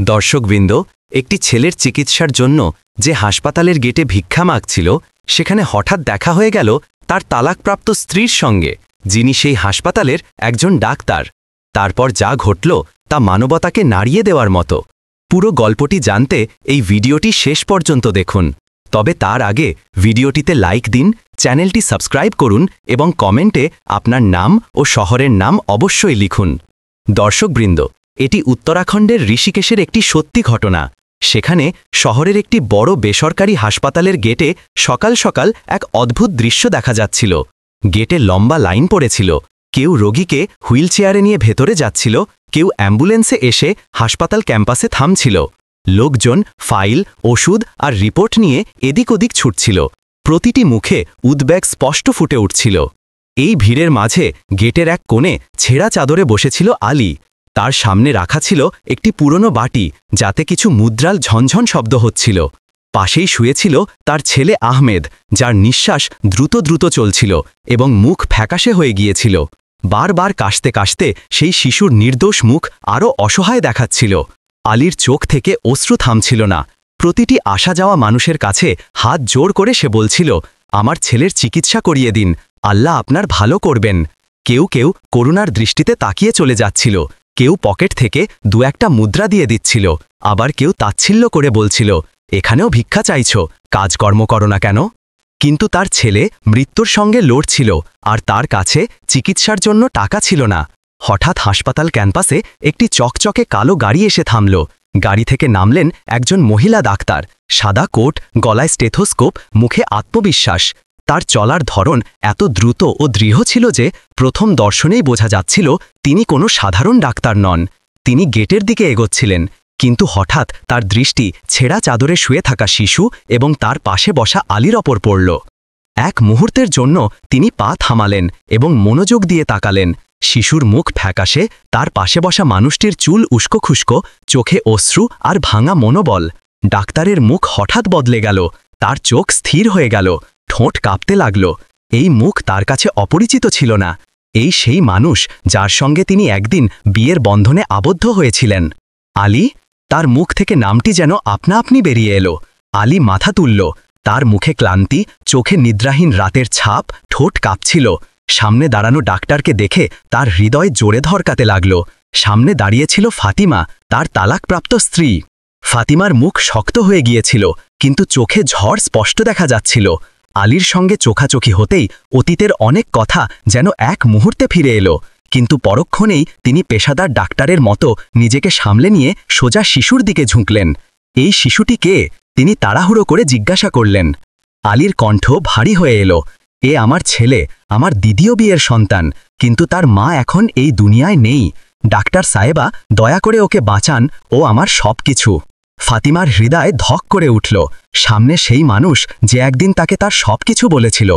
দর্শকবৃন্দ, একটি ছেলের চিকিৎসার জন্য যে হাসপাতালের গেটে ভিক্ষা মাগছিল সেখানে হঠাৎ দেখা হয়ে গেল তার তালাকপ্রাপ্ত স্ত্রীর সঙ্গে, যিনি সেই হাসপাতালের একজন ডাক্তার। তারপর যা ঘটল তা মানবতাকে নাড়িয়ে দেওয়ার মতো। পুরো গল্পটি জানতে এই ভিডিওটি শেষ পর্যন্ত দেখুন। তবে তার আগে ভিডিওটিতে লাইক দিন, চ্যানেলটি সাবস্ক্রাইব করুন এবং কমেন্টে আপনার নাম ও শহরের নাম অবশ্যই লিখুন। দর্শকবৃন্দ, এটি উত্তরাখণ্ডের ঋষিকেশের একটি সত্যি ঘটনা। সেখানে শহরের একটি বড় বেসরকারি হাসপাতালের গেটে সকাল সকাল এক অদ্ভুত দৃশ্য দেখা যাচ্ছিল। গেটে লম্বা লাইন পড়েছিল। কেউ রোগীকে হুইলচেয়ারে নিয়ে ভেতরে যাচ্ছিল, কেউ অ্যাম্বুলেন্সে এসে হাসপাতাল ক্যাম্পাসে থামছিল। লোকজন ফাইল, ওষুধ আর রিপোর্ট নিয়ে এদিক ওদিক ছুটছিল। প্রতিটি মুখে উদ্বেগ স্পষ্ট ফুটে উঠছিল। এই ভিড়ের মাঝে গেটের এক কোণে ছেঁড়া চাদরে বসেছিল আলী। তার সামনে রাখা ছিল একটি পুরনো বাটি, যাতে কিছু মুদ্রাল ঝনঝন শব্দ হচ্ছিল। পাশেই শুয়েছিল তার ছেলে আহমেদ, যার নিঃশ্বাস দ্রুত দ্রুত চলছিল এবং মুখ ফ্যাকাশে হয়ে গিয়েছিল। বারবার কাশতে কাশতে সেই শিশুর নির্দোষ মুখ আরও অসহায় দেখাচ্ছিল। আলীর চোখ থেকে অশ্রু থামছিল না। প্রতিটি আসা যাওয়া মানুষের কাছে হাত জোর করে সে বলছিল, আমার ছেলের চিকিৎসা করিয়ে দিন, আল্লাহ আপনার ভালো করবেন। কেউ কেউ করুণার দৃষ্টিতে তাকিয়ে চলে যাচ্ছিল, কেউ পকেট থেকে দু একটা মুদ্রা দিয়ে দিচ্ছিল, আবার কেউ তাচ্ছিল্য করে বলছিল, এখানেও ভিক্ষা চাইছ, কাজকর্ম করো না কেন? কিন্তু তার ছেলে মৃত্যুর সঙ্গে লড়ছিল, আর তার কাছে চিকিৎসার জন্য টাকা ছিল না। হঠাৎ হাসপাতাল ক্যাম্পাসে একটি চকচকে কালো গাড়ি এসে থামল। গাড়ি থেকে নামলেন একজন মহিলা ডাক্তার, সাদা কোট, গলায় স্টেথোস্কোপ, মুখে আত্মবিশ্বাস। তার চলার ধরন এত দ্রুত ও দৃঢ় ছিল যে প্রথম দর্শনেই বোঝা যাচ্ছিল তিনি কোনো সাধারণ ডাক্তার নন। তিনি গেটের দিকে এগোচ্ছিলেন, কিন্তু হঠাৎ তার দৃষ্টি ছেঁড়া চাদরে শুয়ে থাকা শিশু এবং তার পাশে বসা আলীর ওপর পড়ল। এক মুহূর্তের জন্য তিনি পা থামালেন এবং মনোযোগ দিয়ে তাকালেন। শিশুর মুখ ফ্যাকাশে, তার পাশে বসা মানুষটির চুল উস্কো খুস্কো, চোখে অশ্রু আর ভাঙা মনোবল। ডাক্তারের মুখ হঠাৎ বদলে গেল, তার চোখ স্থির হয়ে গেল, ঠোঁট কাঁপতে লাগল। এই মুখ তার কাছে অপরিচিত ছিল না। এই সেই মানুষ যার সঙ্গে তিনি একদিন বিয়ের বন্ধনে আবদ্ধ হয়েছিলেন। আলী! তার মুখ থেকে নামটি যেন আপনা আপনি বেরিয়ে এলো। আলী মাথা তুলল। তার মুখে ক্লান্তি, চোখে নিদ্রাহীন রাতের ছাপ, ঠোঁট কাঁপছিল। সামনে দাঁড়ানো ডাক্তারকে দেখে তার হৃদয় জোরে ধরকাতে লাগল। সামনে দাঁড়িয়েছিল ফাতিমা, তার তালাকপ্রাপ্ত স্ত্রী। ফাতিমার মুখ শক্ত হয়ে গিয়েছিল, কিন্তু চোখে ঝড় স্পষ্ট দেখা যাচ্ছিল। আলীর সঙ্গে চোখাচোখি হতেই অতীতের অনেক কথা যেন এক মুহূর্তে ফিরে এলো। কিন্তু পরক্ষণেই তিনি পেশাদার ডাক্তারের মতো নিজেকে সামলে নিয়ে সোজা শিশুর দিকে ঝুঁকলেন। এই শিশুটি কে? তিনি তাড়াহুড়ো করে জিজ্ঞাসা করলেন। আলীর কণ্ঠ ভারী হয়ে এলো। এ আমার ছেলে, আমার দ্বিতীয় বিয়ের সন্তান, কিন্তু তার মা এখন এই দুনিয়ায় নেই। ডাক্তার সাহেবা, দয়া করে ওকে বাঁচান, ও আমার সব কিছু। ফাতিমার হৃদয় ধক করে উঠল। সামনে সেই মানুষ যে একদিন তাকে তার সব কিছু বলেছিল,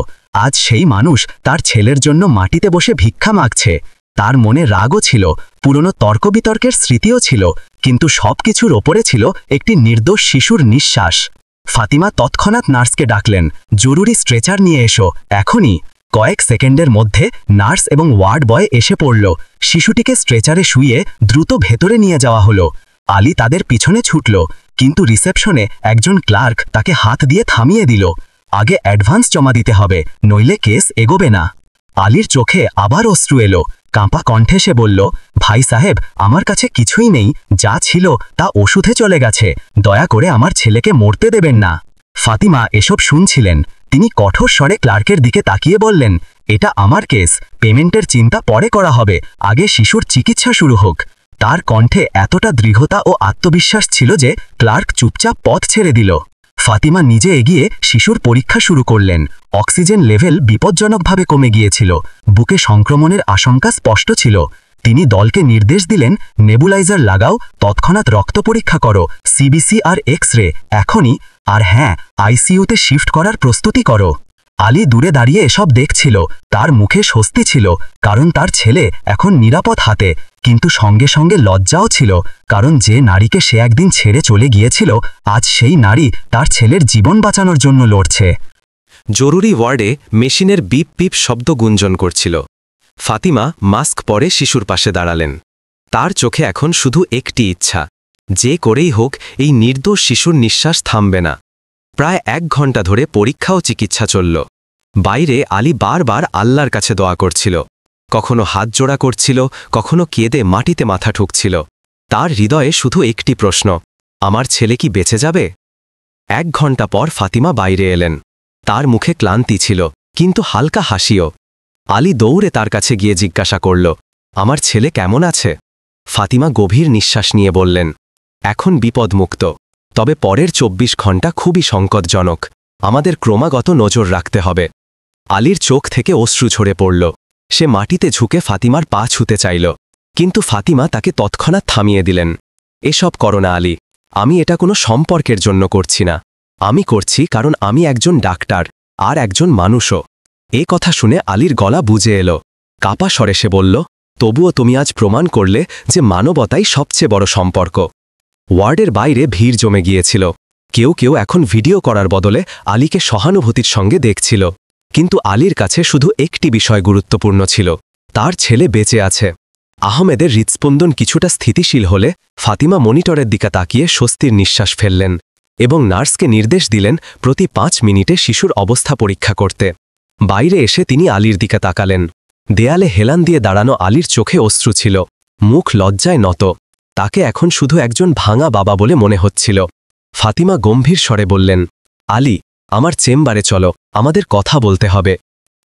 আজ সেই মানুষ তার ছেলের জন্য মাটিতে বসে ভিক্ষা মাগছে। তার মনে রাগও ছিল, পুরনো তর্কবিতর্কের স্মৃতিও ছিল, কিন্তু সব কিছুর ওপরে ছিল একটি নির্দোষ শিশুর নিঃশ্বাস। ফাতিমা তৎক্ষণাৎ নার্সকে ডাকলেন, জরুরি স্ট্রেচার নিয়ে এসো, এখনই। কয়েক সেকেন্ডের মধ্যে নার্স এবং ওয়ার্ড বয় এসে পড়ল। শিশুটিকে স্ট্রেচারে শুইয়ে দ্রুত ভেতরে নিয়ে যাওয়া হলো। আলী তাদের পিছনে ছুটল, কিন্তু রিসেপশনে একজন ক্লার্ক তাকে হাত দিয়ে থামিয়ে দিল। আগে অ্যাডভান্স জমা দিতে হবে, নইলে কেস এগোবে না। আলীর চোখে আবার অশ্রু এলো। কাঁপা কণ্ঠে সে বলল, ভাই সাহেব, আমার কাছে কিছুই নেই, যা ছিল তা ওষুধে চলে গেছে, দয়া করে আমার ছেলেকে মরতে দেবেন না। ফাতিমা এসব শুনছিলেন। তিনি কঠোর স্বরে ক্লার্কের দিকে তাকিয়ে বললেন, এটা আমার কেস, পেমেন্টের চিন্তা পরে করা হবে, আগে শিশুর চিকিৎসা শুরু হোক। তার কণ্ঠে এতটা দৃঢ়তা ও আত্মবিশ্বাস ছিল যে ক্লার্ক চুপচাপ পথ ছেড়ে দিল। ফাতিমা নিজে এগিয়ে শিশুর পরীক্ষা শুরু করলেন। অক্সিজেন লেভেল বিপজ্জনকভাবে কমে গিয়েছিল, বুকে সংক্রমণের আশঙ্কা স্পষ্ট ছিল। তিনি দলকে নির্দেশ দিলেন, নেবুলাইজার লাগাও, তৎক্ষণাৎ রক্ত পরীক্ষা করো, সিবিসি আর এক্স রে এখনই, আর হ্যাঁ, আইসিইউতে শিফট করার প্রস্তুতি করো। আলী দূরে দাঁড়িয়ে এসব দেখছিল। তার মুখে স্বস্তি ছিল, কারণ তার ছেলে এখন নিরাপদ হাতে, কিন্তু সঙ্গে সঙ্গে লজ্জাও ছিল, কারণ যে নারীকে সে একদিন ছেড়ে চলে গিয়েছিল, আজ সেই নারী তার ছেলের জীবন বাঁচানোর জন্য লড়ছে। জরুরি ওয়ার্ডে মেশিনের বিপ বিপ শব্দ গুঞ্জন করছিল। ফাতিমা মাস্ক পরে শিশুর পাশে দাঁড়ালেন। তার চোখে এখন শুধু একটি ইচ্ছা, যে করেই হোক এই নির্দোষ শিশুর নিঃশ্বাস থামবে না। প্রায় 1 ঘন্টা ধরে পরীক্ষা ও চিকিৎসা চলল। বাইরে আলী বারবার আল্লাহর কাছে দোয়া করছিল, কখনো হাত জোড়া করছিল, কখনো কেঁদে মাটিতে মাথা ঠুকছিল। তার হৃদয়ে শুধু একটি প্রশ্ন, আমার ছেলে কি বেঁচে যাবে? 1 ঘন্টা পর ফাতিমা বাইরে এলেন। তার মুখে ক্লান্তি ছিল, কিন্তু হালকা হাসিও। আলী দৌড়ে তার কাছে গিয়ে জিজ্ঞাসা করল, আমার ছেলে কেমন আছে? ফাতিমা গভীর নিঃশ্বাস নিয়ে বললেন, এখন বিপদমুক্ত, তবে পরের 24 ঘন্টা খুবই সংকটজনক। আমাদের ক্রমাগত নজর রাখতে হবে। আলীর চোখ থেকে অশ্রু ঝরে পড়ল। সে মাটিতে ঝুঁকে ফাতিমার পা ছুঁতে চাইল, কিন্তু ফাতিমা তাকে তৎক্ষণাৎ থামিয়ে দিলেন। এসব করো না আলী, আমি এটা কোনো সম্পর্কের জন্য করছি না। আমি করছি কারণ আমি একজন ডাক্তার আর একজন মানুষও। এ কথা শুনে আলীর গলা বুজে এলো। কাপা স্বরে সে বলল, তবুও তুমি আজ প্রমাণ করলে যে মানবতাই সবচেয়ে বড় সম্পর্ক। ওয়ার্ডের বাইরে ভিড় জমে গিয়েছিল। কেউ কেউ এখন ভিডিও করার বদলে আলীকে সহানুভূতির সঙ্গে দেখছিল। কিন্তু আলীর কাছে শুধু একটি বিষয় গুরুত্বপূর্ণ ছিল, তার ছেলে বেঁচে আছে। আহমেদের হৃৎস্পন্দন কিছুটা স্থিতিশীল হলে ফাতিমা মনিটরের দিকে তাকিয়ে স্বস্তির নিঃশ্বাস ফেললেন এবং নার্সকে নির্দেশ দিলেন প্রতি 5 মিনিটে শিশুর অবস্থা পরীক্ষা করতে। বাইরে এসে তিনি আলীর দিকে তাকালেন। দেয়ালে হেলান দিয়ে দাঁড়ানো আলীর চোখে অশ্রু ছিল, মুখ লজ্জায় নত। তাকে এখন শুধু একজন ভাঙা বাবা বলে মনে হচ্ছিল। ফাতিমা গম্ভীর স্বরে বললেন, আলী, আমার চেম্বারে চলো, আমাদের কথা বলতে হবে।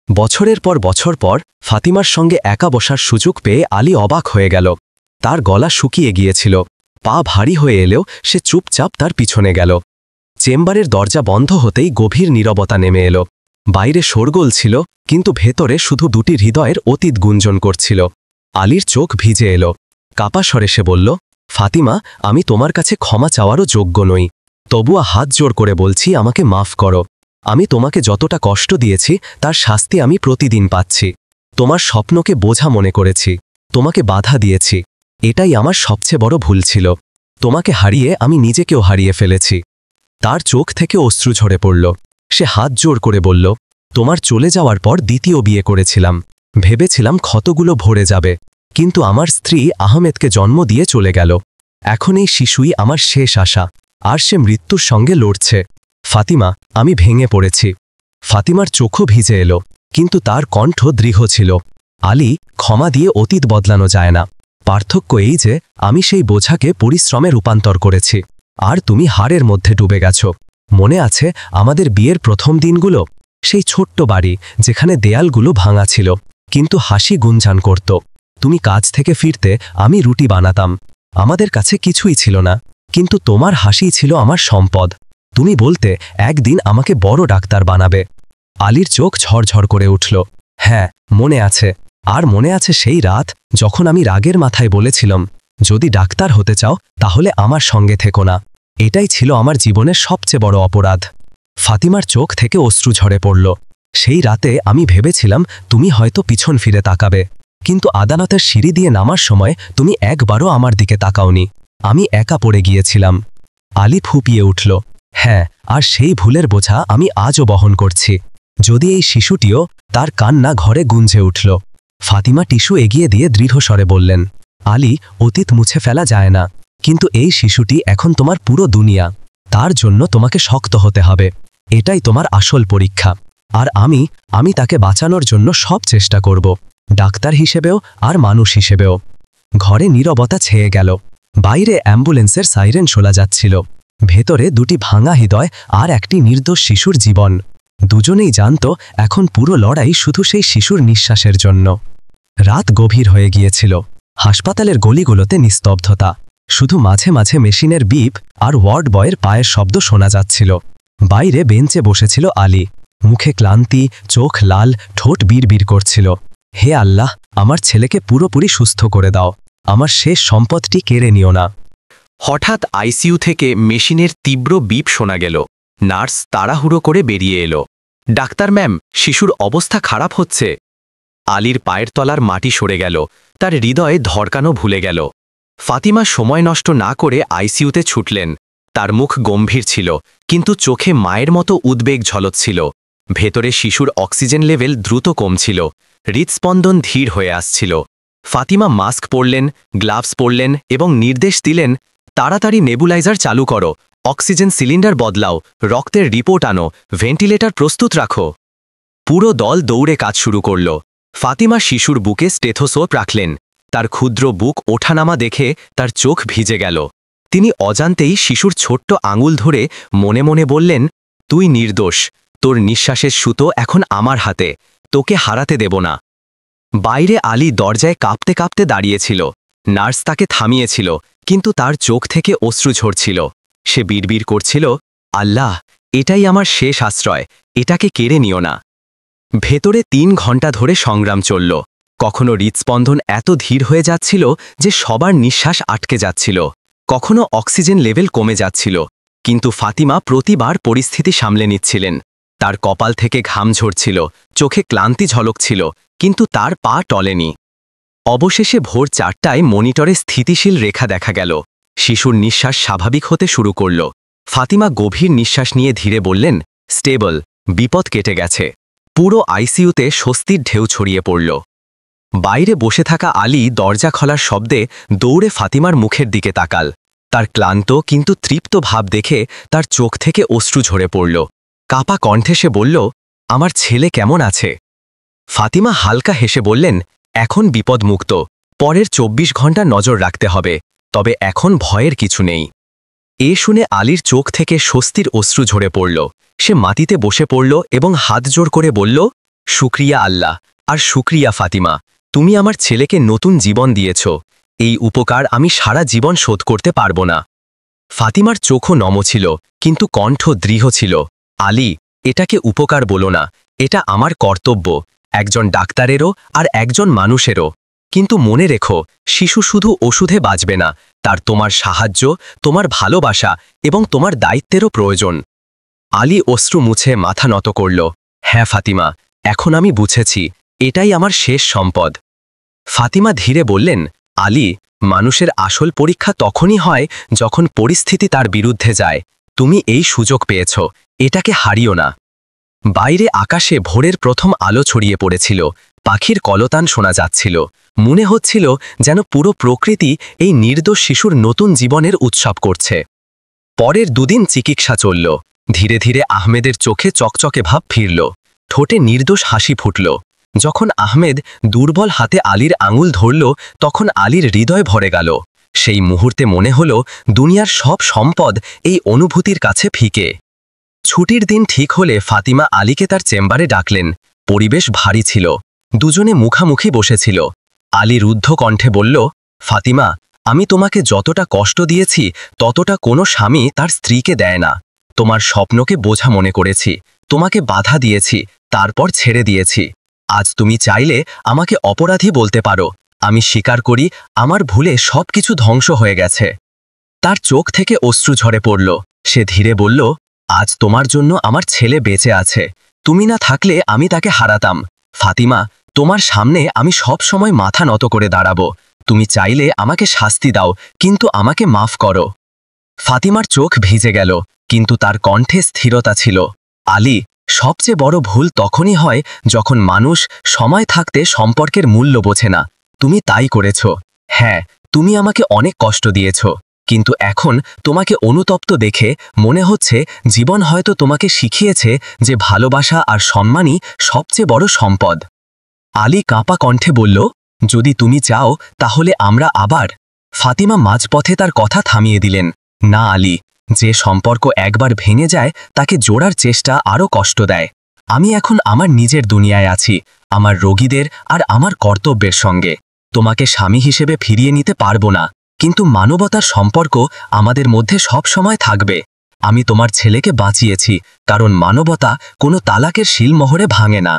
বছরের পর বছর পর ফাতিমার সঙ্গে একা বসার সুযোগ পেয়ে আলী অবাক হয়ে গেল। তার গলা শুকিয়ে গিয়েছিল, পা ভারী হয়ে এলেও সে চুপচাপ তার পিছনে গেল। চেম্বারের দরজা বন্ধ হতেই গভীর নীরবতা নেমে এলো। বাইরে শোরগোল ছিল, কিন্তু ভেতরে শুধু দুটি হৃদয়ের অতীত গুঞ্জন করছিল। আলীর চোখ ভিজে এলো। কাপা স্বরে সে বলল, ফাতিমা, আমি তোমার কাছে ক্ষমা চাওয়ারও যোগ্য নই। তবুও হাত জোর করে বলছি, আমাকে মাফ করো। আমি তোমাকে যতটা কষ্ট দিয়েছি তার শাস্তি আমি প্রতিদিন পাচ্ছি। তোমার স্বপ্নকে বোঝা মনে করেছি, তোমাকে বাধা দিয়েছি। এটাই আমার সবচেয়ে বড় ভুল ছিল। তোমাকে হারিয়ে আমি নিজেকেও হারিয়ে ফেলেছি। তার চোখ থেকে অশ্রু ঝরে পড়ল। সে হাত জোর করে বলল, তোমার চলে যাওয়ার পর দ্বিতীয় বিয়ে করেছিলাম। ভেবেছিলাম ক্ষতগুলো ভরে যাবে, কিন্তু আমার স্ত্রী আহমেদকে জন্ম দিয়ে চলে গেল। এখন এই শিশুই আমার শেষ আশা, আর সে মৃত্যুর সঙ্গে লড়ছে। ফাতিমা, আমি ভেঙে পড়েছি। ফাতিমার চোখও ভিজে এলো, কিন্তু তার কণ্ঠ দৃঢ় ছিল। আলী, ক্ষমা দিয়ে অতীত বদলানো যায় না। পার্থক্য এই যে আমি সেই বোঝাকে পরিশ্রমে রূপান্তর করেছি, আর তুমি হারের মধ্যে ডুবে গেছ। মনে আছে আমাদের বিয়ের প্রথম দিনগুলো? সেই ছোট্ট বাড়ি যেখানে দেয়ালগুলো ভাঙা ছিল, কিন্তু হাসি গুঞ্জান করত। তুমি কাজ থেকে ফিরতে আমি রুটি বানাতাম। আমাদের কাছে কিছুই ছিল না, কিন্তু তোমার হাসিই ছিল আমার সম্পদ। তুমি বলতে, একদিন আমাকে বড় ডাক্তার বানাবে। আলীর চোখ ঝরঝর করে উঠল। হ্যাঁ, মনে আছে। আর মনে আছে সেই রাত যখন আমি রাগের মাথায় বলেছিলাম, যদি ডাক্তার হতে চাও তাহলে আমার সঙ্গে থেকো না। এটাই ছিল আমার জীবনের সবচেয়ে বড় অপরাধ। ফাতিমার চোখ থেকে অশ্রু ঝরে পড়ল। সেই রাতে আমি ভেবেছিলাম তুমি হয়তো পিছন ফিরে তাকাবে, কিন্তু আদালতের সিঁড়ি দিয়ে নামার সময় তুমি একবারও আমার দিকে তাকাওনি। আমি একা পড়ে গিয়েছিলাম। আলী ফুপিয়ে উঠল। হ্যাঁ, আর সেই ভুলের বোঝা আমি আজও বহন করছি। যদি এই শিশুটিও, তার কান্না ঘরে গুঞ্জে উঠল। ফাতিমা টিস্যু এগিয়ে দিয়ে দৃঢ়স্বরে বললেন, আলী, অতীত মুছে ফেলা যায় না, কিন্তু এই শিশুটি এখন তোমার পুরো দুনিয়া। তার জন্য তোমাকে শক্ত হতে হবে। এটাই তোমার আসল পরীক্ষা। আর আমি তাকে বাঁচানোর জন্য সব চেষ্টা করব, ডাক্তার হিসেবেও আর মানুষ হিসেবেও। ঘরে নীরবতা ছেয়ে গেল। বাইরে অ্যাম্বুলেন্সের সাইরেন শোনা যাচ্ছিল। ভেতরে দুটি ভাঙা হৃদয় আর একটি নির্দোষ শিশুর জীবন। দুজনেই জানত এখন পুরো লড়াই শুধু সেই শিশুর নিঃশ্বাসের জন্য। রাত গভীর হয়ে গিয়েছিল। হাসপাতালের গলিগুলোতে নিস্তব্ধতা। শুধু মাঝে মাঝে মেশিনের বিপ আর ওয়ার্ড বয়ের পায়ের শব্দ শোনা যাচ্ছিল। বাইরে বেঞ্চে বসেছিল আলী, মুখে ক্লান্তি, চোখ লাল, ঠোঁট বিড়বিড় করছিল। হে আল্লাহ, আমার ছেলেকে পুরোপুরি সুস্থ করে দাও। আমার শেষ সম্পদটি কেড়ে নিও না। হঠাৎ আইসিইউ থেকে মেশিনের তীব্র বিপ শোনা গেল। নার্স তাড়াহুড়ো করে বেরিয়ে এলো। ডাক্তার ম্যাম, শিশুর অবস্থা খারাপ হচ্ছে। আলীর পায়ের তলার মাটি সরে গেল, তার হৃদয়ে ধড়কানো ভুলে গেল। ফাতিমা সময় নষ্ট না করে আইসিইউতে ছুটলেন। তার মুখ গম্ভীর ছিল, কিন্তু চোখে মায়ের মতো উদ্বেগ ঝলচ্ছিল। ভেতরে শিশুর অক্সিজেন লেভেল দ্রুত কমছিল, হৃৎস্পন্দন ধীর হয়ে আসছিল। ফাতিমা মাস্ক পরলেন, গ্লাভস পরলেন এবং নির্দেশ দিলেন, তাড়াতাড়ি নেবুলাইজার চালু করো, অক্সিজেন সিলিন্ডার বদলাও, রক্তের রিপোর্ট আনো, ভেন্টিলেটর প্রস্তুত রাখো। পুরো দল দৌড়ে কাজ শুরু করল। ফাতিমা শিশুর বুকে স্টেথোস্কোপ রাখলেন। তার ক্ষুদ্র বুক ওঠানামা দেখে তার চোখ ভিজে গেল। তিনি অজান্তেই শিশুর ছোট্ট আঙুল ধরে মনে মনে বললেন, তুই নির্দোষ, তোর নিঃশ্বাসের সুতো এখন আমার হাতে, তোকে হারাতে দেব না। বাইরে আলী দরজায় কাঁপতে কাঁপতে দাঁড়িয়েছিল। নার্স তাকে থামিয়েছিল, কিন্তু তার চোখ থেকে অশ্রু ঝরছিল। সে বিড়বিড় করছিল, আল্লাহ, এটাই আমার শেষ আশ্রয়, এটাকে কেড়ে নিও না। ভেতরে 3 ঘন্টা ধরে সংগ্রাম চলল। কখনো হৃদস্পন্দন এত ধীর হয়ে যাচ্ছিল যে সবার নিঃশ্বাস আটকে যাচ্ছিল, কখনো অক্সিজেন লেভেল কমে যাচ্ছিল, কিন্তু ফাতিমা প্রতিবার পরিস্থিতি সামলে নিচ্ছিলেন। তার কপাল থেকে ঘাম ঝরছিল, চোখে ক্লান্তি ঝলকছিল, কিন্তু তার পা টলেনি। অবশেষে ভোর 4টায় মনিটরে স্থিতিশীল রেখা দেখা গেল। শিশুর নিঃশ্বাস স্বাভাবিক হতে শুরু করল। ফাতিমা গভীর নিঃশ্বাস নিয়ে ধীরে বললেন, স্টেবল, বিপদ কেটে গেছে। পুরো আইসিইউতে স্বস্তির ঢেউ ছড়িয়ে পড়ল। বাইরে বসে থাকা আলী দরজা খোলার শব্দে দৌড়ে ফাতিমার মুখের দিকে তাকাল। তার ক্লান্ত কিন্তু তৃপ্ত ভাব দেখে তার চোখ থেকে অশ্রু ঝরে পড়ল। কাপা কণ্ঠে সে বলল, আমার ছেলে কেমন আছে? ফাতিমা হালকা হেসে বললেন, এখন বিপদমুক্ত, পরের 24 ঘন্টা নজর রাখতে হবে, তবে এখন ভয়ের কিছু নেই। এ শুনে আলীর চোখ থেকে স্বস্তির অশ্রু ঝরে পড়ল। সে মাটিতে বসে পড়ল এবং হাত জোড় করে বলল, শুক্রিয়া আল্লাহ, আর শুক্রিয়া ফাতিমা, তুমি আমার ছেলেকে নতুন জীবন দিয়েছ। এই উপকার আমি সারা জীবন শোধ করতে পারব না। ফাতিমার চোখও নম ছিল, কিন্তু কণ্ঠ দৃঢ় ছিল। আলী, এটাকে উপকার বলো না, এটা আমার কর্তব্য, একজন ডাক্তারেরও আর একজন মানুষেরও। কিন্তু মনে রেখো, শিশু শুধু ওষুধে বাঁচবে না, তার তোমার সাহায্য, তোমার ভালোবাসা এবং তোমার দায়িত্বেরও প্রয়োজন। আলী অশ্রু মুছে মাথা নত করল। হ্যাঁ ফাতিমা, এখন আমি বুঝেছি, এটাই আমার শেষ সম্পদ। ফাতিমা ধীরে বললেন, আলী, মানুষের আসল পরীক্ষা তখনই হয় যখন পরিস্থিতি তার বিরুদ্ধে যায়। তুমি এই সুযোগ পেয়েছ, এটাকে হারিও না। বাইরে আকাশে ভোরের প্রথম আলো ছড়িয়ে পড়েছিল। পাখির কলতান শোনা যাচ্ছিল। মনে হচ্ছিল যেন পুরো প্রকৃতি এই নির্দোষ শিশুর নতুন জীবনের উৎসব করছে। পরের 2 দিন চিকিৎসা চলল। ধীরে ধীরে আহমেদের চোখে চকচকে ভাব ফিরল, ঠোঁটে নির্দোষ হাসি ফুটল। যখন আহমেদ দুর্বল হাতে আলীর আঙুল ধরল, তখন আলীর হৃদয় ভরে গেল। সেই মুহূর্তে মনে হল দুনিয়ার সব সম্পদ এই অনুভূতির কাছে ফিকে। ছুটির দিন ঠিক হলে ফাতিমা আলীকে তার চেম্বারে ডাকলেন। পরিবেশ ভারী ছিল। দুজনে মুখামুখি বসেছিল। আলী রুদ্ধ কণ্ঠে বলল, ফাতিমা, আমি তোমাকে যতটা কষ্ট দিয়েছি ততটা কোনো স্বামী তার স্ত্রীকে দেয় না। তোমার স্বপ্নকে বোঝা মনে করেছি, তোমাকে বাধা দিয়েছি, তারপর ছেড়ে দিয়েছি। আজ তুমি চাইলে আমাকে অপরাধী বলতে পারো। আমি স্বীকার করি, আমার ভুলে সবকিছু ধ্বংস হয়ে গেছে। তার চোখ থেকে অশ্রু ঝরে পড়ল। সে ধীরে বলল, আজ তোমার জন্য আমার ছেলে বেঁচে আছে। তুমি না থাকলে আমি তাকে হারাতাম। ফাতিমা, তোমার সামনে আমি সব সময় মাথা নত করে দাঁড়াবো। তুমি চাইলে আমাকে শাস্তি দাও, কিন্তু আমাকে মাফ করো। ফাতিমার চোখ ভিজে গেল, কিন্তু তার কণ্ঠে স্থিরতা ছিল। আলী, সবচেয়ে বড় ভুল তখনই হয় যখন মানুষ সময় থাকতে সম্পর্কের মূল্য বোঝে না। তুমি তাই করেছ। হ্যাঁ, তুমি আমাকে অনেক কষ্ট দিয়েছ, কিন্তু এখন তোমাকে অনুতপ্ত দেখে মনে হচ্ছে জীবন হয়তো তোমাকে শিখিয়েছে যে ভালোবাসা আর সম্মানই সবচেয়ে বড় সম্পদ। আলী কাঁপা কণ্ঠে বলল, যদি তুমি চাও তাহলে আমরা আবার। ফাতিমা মাঝপথে তার কথা থামিয়ে দিলেন। না আলী, যে সম্পর্ক একবার ভেঙে যায় তাকে জোড়ার চেষ্টা আরও কষ্ট দেয়। আমি এখন আমার নিজের দুনিয়ায় আছি, আমার রোগীদের আর আমার কর্তব্যের সঙ্গে। তোমাকে স্বামী হিসেবে ফিরিয়ে নিতে পারবো না, কিন্তু মানবতার সম্পর্ক আমাদের মধ্যে সব সময় থাকবে। আমি তোমার ছেলেকে বাঁচিয়েছি, কারণ মানবতা কোনো তালাকের শিলমোহরে ভাঙে না।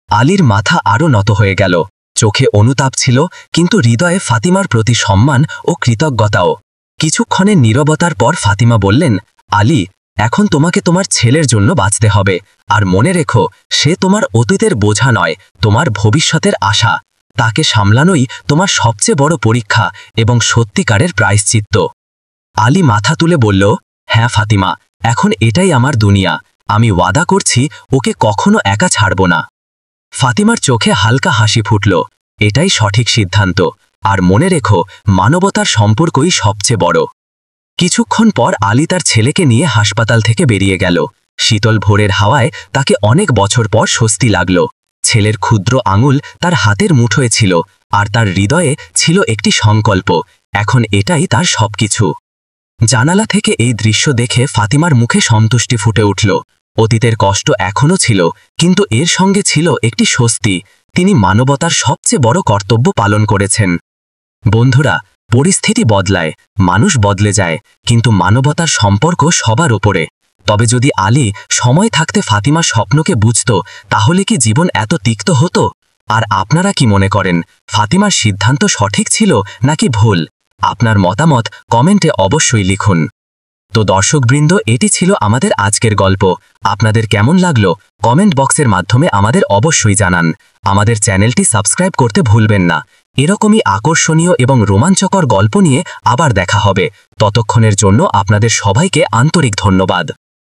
আলীর মাথা আরও নত হয়ে গেল। চোখে অনুতাপ ছিল, কিন্তু হৃদয়ে ফাতিমার প্রতি সম্মান ও কৃতজ্ঞতাও। কিছুক্ষণের নীরবতার পর ফাতিমা বললেন, আলী, এখন তোমাকে তোমার ছেলের জন্য বাঁচতে হবে। আর মনে রেখো, সে তোমার অতীতের বোঝা নয়, তোমার ভবিষ্যতের আশা। তাকে সামলানোই তোমার সবচেয়ে বড় পরীক্ষা এবং সত্যিকারের প্রায়শ্চিত্ত। আলী মাথা তুলে বলল, হ্যাঁ ফাতিমা, এখন এটাই আমার দুনিয়া। আমি ওয়াদা করছি ওকে কখনো একা ছাড়ব না। ফাতিমার চোখে হালকা হাসি ফুটল। এটাই সঠিক সিদ্ধান্ত। আর মনে রেখো, মানবতার সম্পর্কই সবচেয়ে বড়। কিছুক্ষণ পর আলী তার ছেলেকে নিয়ে হাসপাতাল থেকে বেরিয়ে গেল। শীতল ভোরের হাওয়ায় তাকে অনেক বছর পর স্বস্তি লাগল। ছেলের ক্ষুদ্র আঙুল তার হাতের মুঠোয় ছিল, আর তার হৃদয়ে ছিল একটি সংকল্প, এখন এটাই তার সবকিছু। জানালা থেকে এই দৃশ্য দেখে ফাতিমার মুখে সন্তুষ্টি ফুটে উঠল। অতীতের কষ্ট এখনও ছিল, কিন্তু এর সঙ্গে ছিল একটি স্বস্তি। তিনি মানবতার সবচেয়ে বড় কর্তব্য পালন করেছেন। বন্ধুরা, পরিস্থিতি বদলায়, মানুষ বদলে যায়, কিন্তু মানবতার সম্পর্ক সবার ওপরে। তবে যদি আলী সময় থাকতে ফাতিমার স্বপ্নকে বুঝত, তাহলে কি জীবন এত তিক্ত হতো? আর আপনারা কি মনে করেন, ফাতিমার সিদ্ধান্ত সঠিক ছিল নাকি ভুল? আপনার মতামত কমেন্টে অবশ্যই লিখুন। তো দর্শকবৃন্দ, এটি ছিল আমাদের আজকের গল্প। আপনাদের কেমন লাগলো কমেন্ট বক্সের মাধ্যমে আমাদের অবশ্যই জানান। আমাদের চ্যানেলটি সাবস্ক্রাইব করতে ভুলবেন না। এরকমই আকর্ষণীয় এবং রোমাঞ্চকর গল্প নিয়ে আবার দেখা হবে। ততক্ষণের জন্য আপনাদের সবাইকে আন্তরিক ধন্যবাদ।